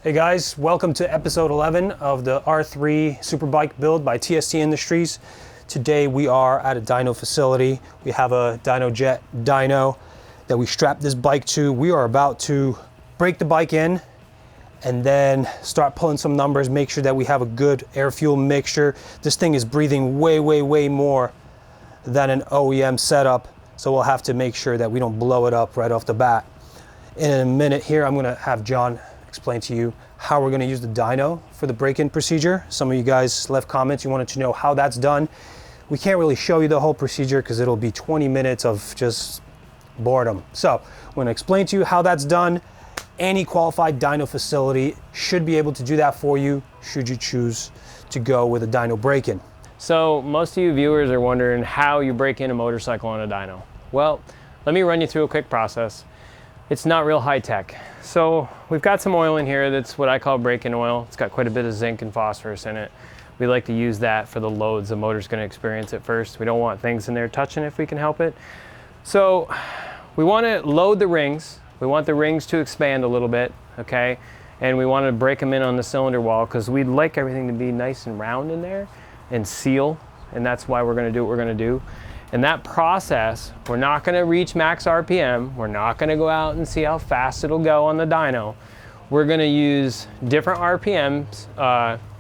Hey guys, welcome to episode 11 of the R3 Superbike build by TST Industries. Today we are at a dyno facility. We have a dyno jet dyno that we strapped this bike to. We are about to break the bike in and then start pulling some numbers, make sure that we have a good air fuel mixture. This thing is breathing way more than an OEM setup, so we'll have to make sure that we don't blow it up right off the bat. In a minute here, I'm gonna have John explain to you how we're gonna use the dyno for the break-in procedure. Some of you guys left comments, you wanted to know how that's done. We can't really show you the whole procedure because it'll be 20 minutes of just boredom. So I'm gonna explain to you how that's done. Any qualified dyno facility should be able to do that for you should you choose to go with a dyno break-in. So most of you viewers are wondering how you break in a motorcycle on a dyno. Well, let me run you through a quick process. It's not real high tech. So we've got some oil in here that's what I call break-in oil. It's got quite a bit of zinc and phosphorus in it. We like to use that for the loads the motor's gonna experience at first. We don't want things in there touching if we can help it. So we wanna load the rings. We want the rings to expand a little bit, okay? And we wanna break them in on the cylinder wall because we'd like everything to be nice and round in there and seal, and that's why we're gonna do what we're gonna do. In that process, we're not gonna reach max RPM. We're not gonna go out and see how fast it'll go on the dyno. We're gonna use different RPMs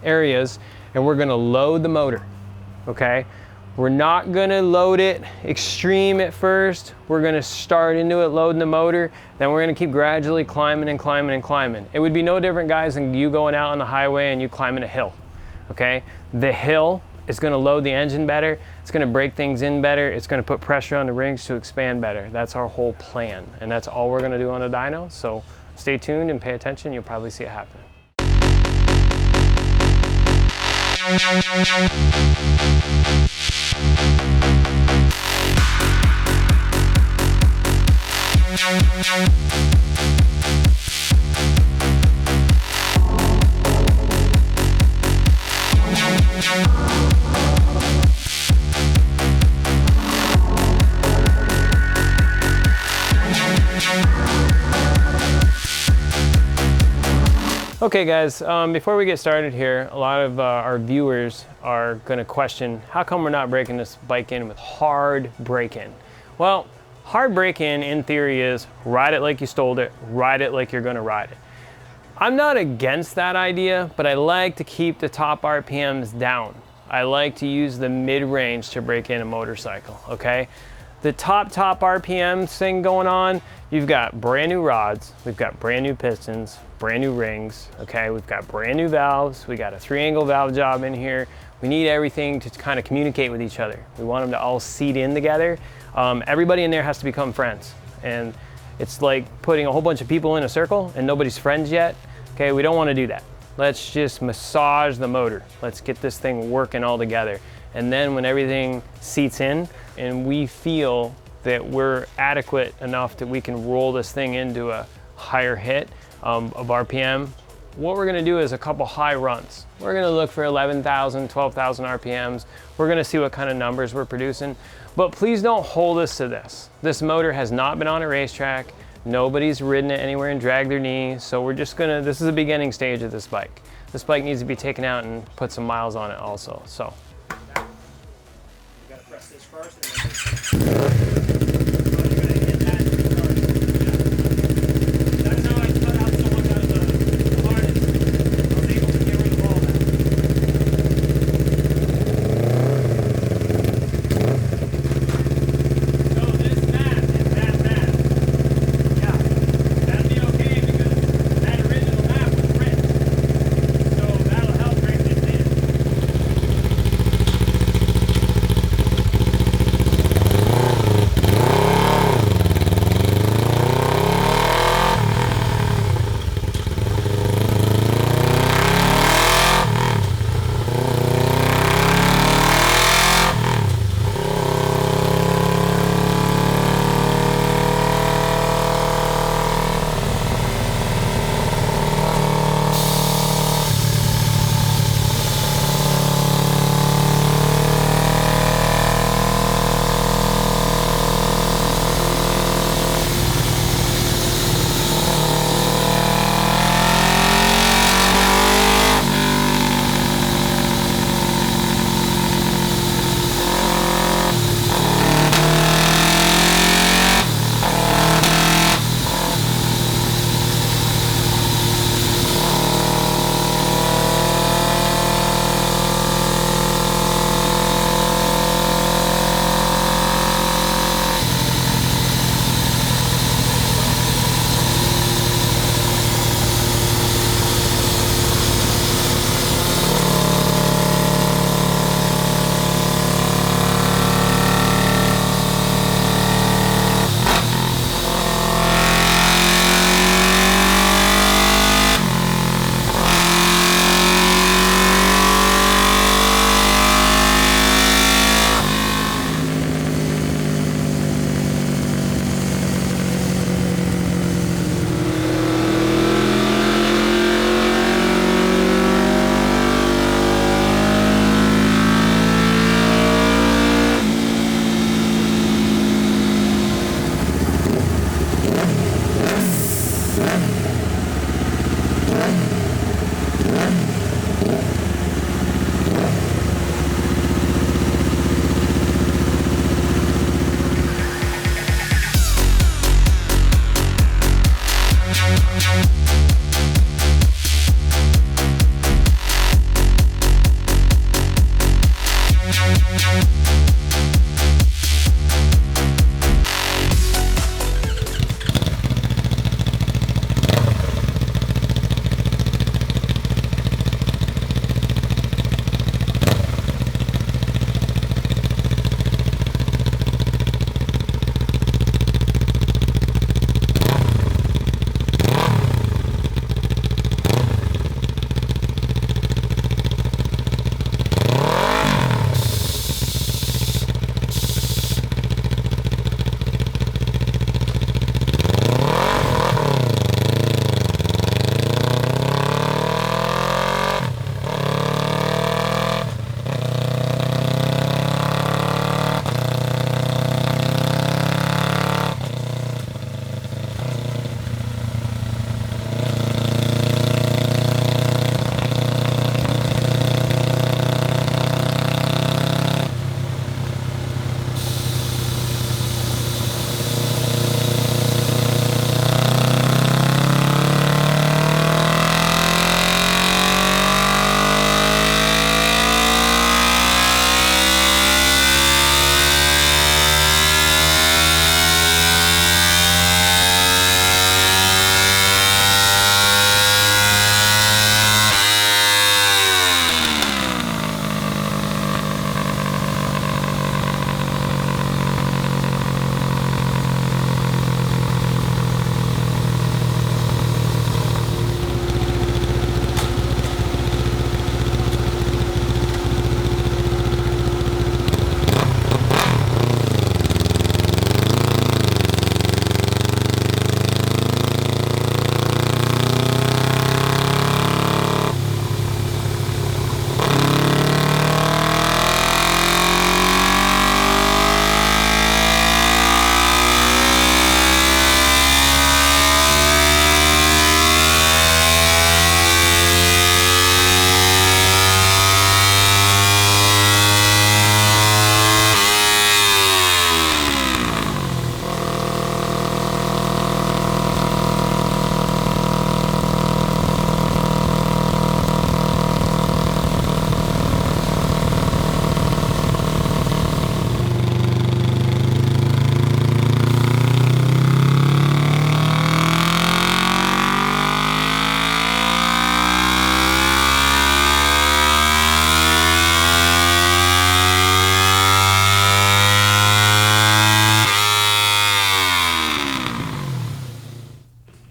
areas, and we're gonna load the motor, okay? We're not gonna load it extreme at first. We're gonna start into it loading the motor, then we're gonna keep gradually climbing and climbing and climbing. It would be no different, guys, than you going out on the highway and you climbing a hill, okay? The hill is gonna load the engine better, it's gonna break things in better, it's gonna put pressure on the rings to expand better. That's our whole plan, and that's all we're gonna do on a dyno, so stay tuned and pay attention, you'll probably see it happen. Okay guys, before we get started here, a lot of our viewers are gonna question, how come we're not breaking this bike in with hard break-in? Well, hard break-in in theory is ride it like you stole it, ride it like you're gonna ride it. I'm not against that idea, but I like to keep the top RPMs down. I like to use the mid-range to break in a motorcycle, okay? The top RPMs thing going on, you've got brand new rods, we've got brand new pistons, brand new rings, okay? We've got brand new valves, we got a 3-angle valve job in here. We need everything to kind of communicate with each other. We want them to all seat in together. Everybody in there has to become friends. And it's like putting a whole bunch of people in a circle and nobody's friends yet. Okay, we don't want to do that. Let's just massage the motor. Let's get this thing working all together. And then when everything seats in and we feel that we're adequate enough that we can roll this thing into a higher hit of RPM, what we're gonna do is a couple high runs. We're gonna look for 11,000, 12,000 RPMs. We're gonna see what kind of numbers we're producing. But please don't hold us to this. This motor has not been on a racetrack. Nobody's ridden it anywhere and dragged their knee. So we're just gonna, this is the beginning stage of this bike. This bike needs to be taken out and put some miles on it also, so. Gotta press this first and then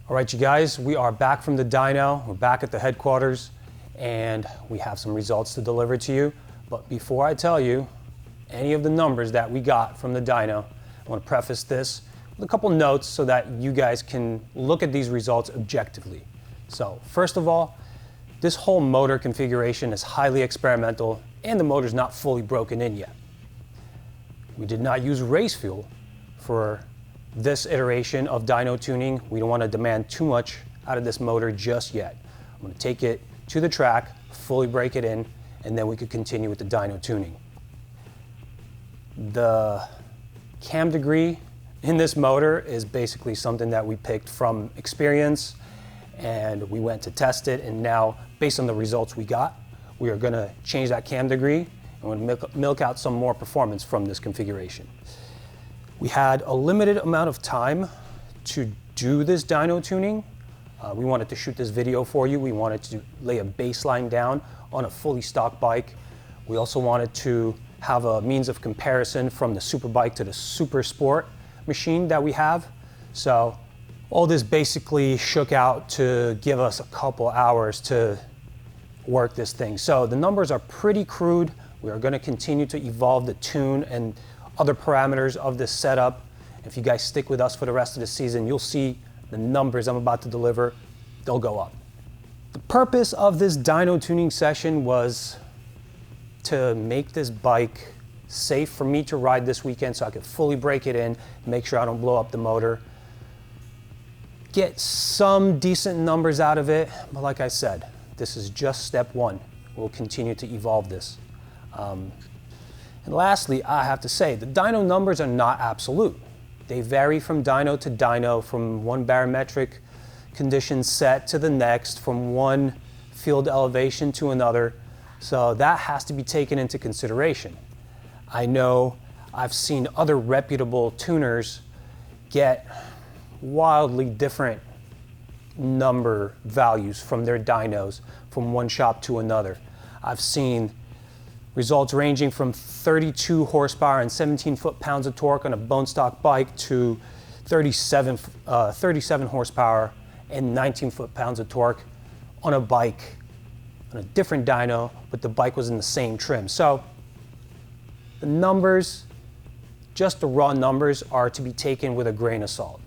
All right, you guys, we are back from the dyno. We're back at the headquarters, and we have some results to deliver to you. But before I tell you any of the numbers that we got from the dyno, I want to preface this with a couple notes so that you guys can look at these results objectively. So, first of all, this whole motor configuration is highly experimental, and the motor's not fully broken in yet. We did not use race fuel for this iteration of dyno tuning. We don't want to demand too much out of this motor just yet. I'm going to take it to the track, fully break it in, and then we could continue with the dyno tuning. The cam degree in this motor is basically something that we picked from experience, and we went to test it, and now based on the results we got, we are going to change that cam degree and we're going to milk out some more performance from this configuration. We had a limited amount of time to do this dyno tuning. We wanted to shoot this video for you. We wanted to lay a baseline down on a fully stock bike. We also wanted to have a means of comparison from the Superbike to the Super Sport machine that we have. So all this basically shook out to give us a couple hours to work this thing. So the numbers are pretty crude. We are going to continue to evolve the tune and other parameters of this setup. If you guys stick with us for the rest of the season, you'll see the numbers I'm about to deliver, they'll go up. The purpose of this dyno tuning session was to make this bike safe for me to ride this weekend so I could fully break it in, make sure I don't blow up the motor, get some decent numbers out of it, but like I said, this is just step one. We'll continue to evolve this. And lastly, I have to say, the dyno numbers are not absolute. They vary from dyno to dyno, from one barometric condition set to the next, from one field elevation to another. So that has to be taken into consideration. I know I've seen other reputable tuners get wildly different number values from their dynos from one shop to another. I've seen results ranging from 32 horsepower and 17 foot-pounds of torque on a bone stock bike to 37 horsepower and 19 foot-pounds of torque on a bike on a different dyno, but the bike was in the same trim. So the numbers, just the raw numbers, are to be taken with a grain of salt.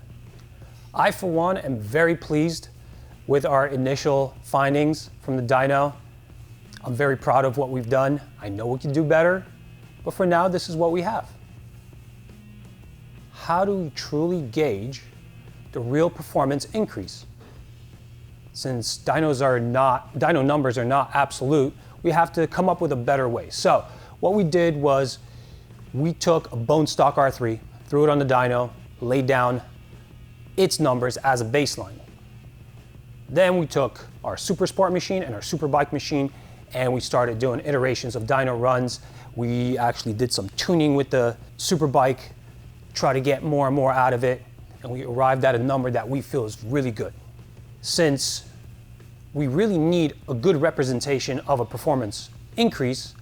I, for one, am very pleased with our initial findings from the dyno. I'm very proud of what we've done. I know we can do better, but for now, this is what we have. How do we truly gauge the real performance increase? Since dyno numbers are not absolute, we have to come up with a better way. So what we did was we took a bone stock R3, threw it on the dyno, laid down its numbers as a baseline. Then we took our Super Sport machine and our Superbike machine, and we started doing iterations of dyno runs. We actually did some tuning with the Superbike, try to get more and more out of it, and we arrived at a number that we feel is really good. Since we really need a good representation of a performance increase,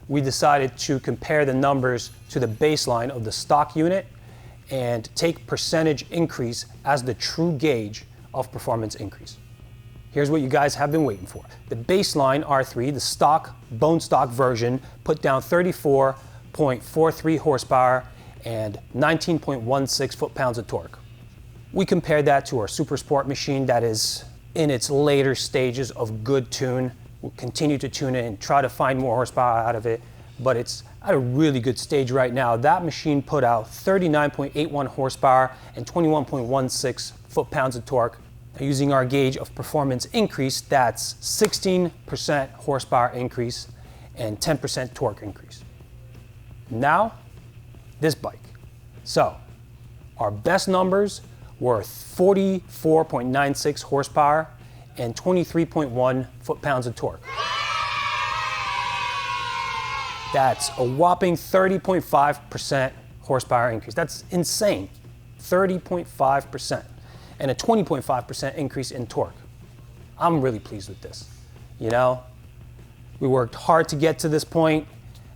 we decided to compare the numbers to the baseline of the stock unit and take percentage increase as the true gauge of performance increase. Here's what you guys have been waiting for. The baseline R3, the stock, bone stock version, put down 34.43 horsepower and 19.16 foot-pounds of torque. We compared that to our Super Sport machine that is in its later stages of good tune. We'll continue to tune it and try to find more horsepower out of it, but it's at a really good stage right now. That machine put out 39.81 horsepower and 21.16 foot-pounds of torque. Now, using our gauge of performance increase, that's 16% horsepower increase and 10% torque increase. Now, this bike. So, our best numbers were 44.96 horsepower and 23.1 foot-pounds of torque. That's a whopping 30.5% horsepower increase. That's insane. 30.5%. And a 20.5% increase in torque. I'm really pleased with this. You know, we worked hard to get to this point,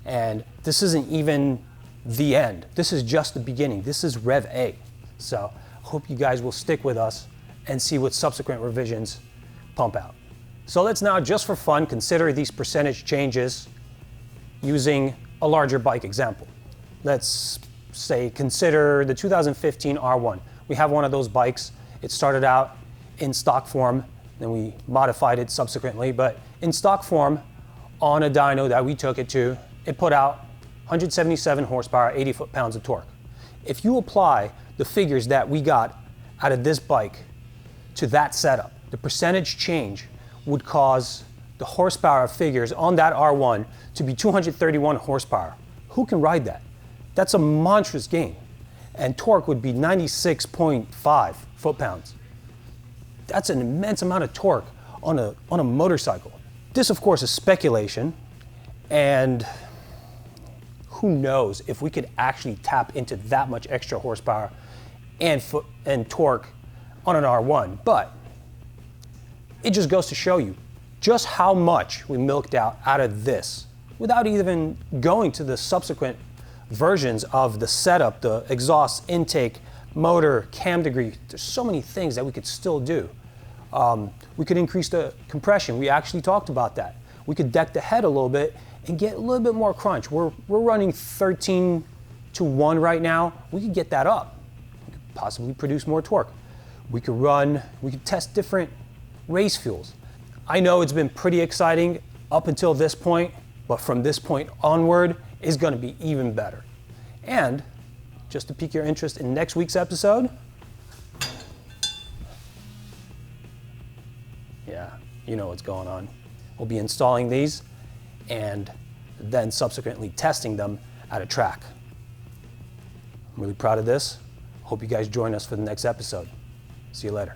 and this isn't even the end. This is just the beginning. This is Rev A. So I hope you guys will stick with us and see what subsequent revisions pump out. So let's now, just for fun, consider these percentage changes using a larger bike example. Let's say consider the 2015 R1. We have one of those bikes. It started out in stock form, then we modified it subsequently, but in stock form, on a dyno that we took it to, it put out 177 horsepower, 80 foot-pounds of torque. If you apply the figures that we got out of this bike to that setup, the percentage change would cause the horsepower figures on that R1 to be 231 horsepower. Who can ride that? That's a monstrous gain. And torque would be 96.5 foot-pounds. That's an immense amount of torque on a motorcycle. This, of course, is speculation, and who knows if we could actually tap into that much extra horsepower and torque on an R1. But it just goes to show you just how much we milked out of this without even going to the subsequent versions of the setup, the exhaust, intake, motor, cam degree. There's so many things that we could still do. We could increase the compression. We actually talked about that. We could deck the head a little bit and get a little bit more crunch. We're running 13 to 1 right now. We could get that up. We could possibly produce more torque. We could test different race fuels. I know it's been pretty exciting up until this point, but from this point onward is going to be even better. And just to pique your interest in next week's episode, yeah, you know what's going on. We'll be installing these and then subsequently testing them at a track. I'm really proud of this. Hope you guys join us for the next episode. See you later.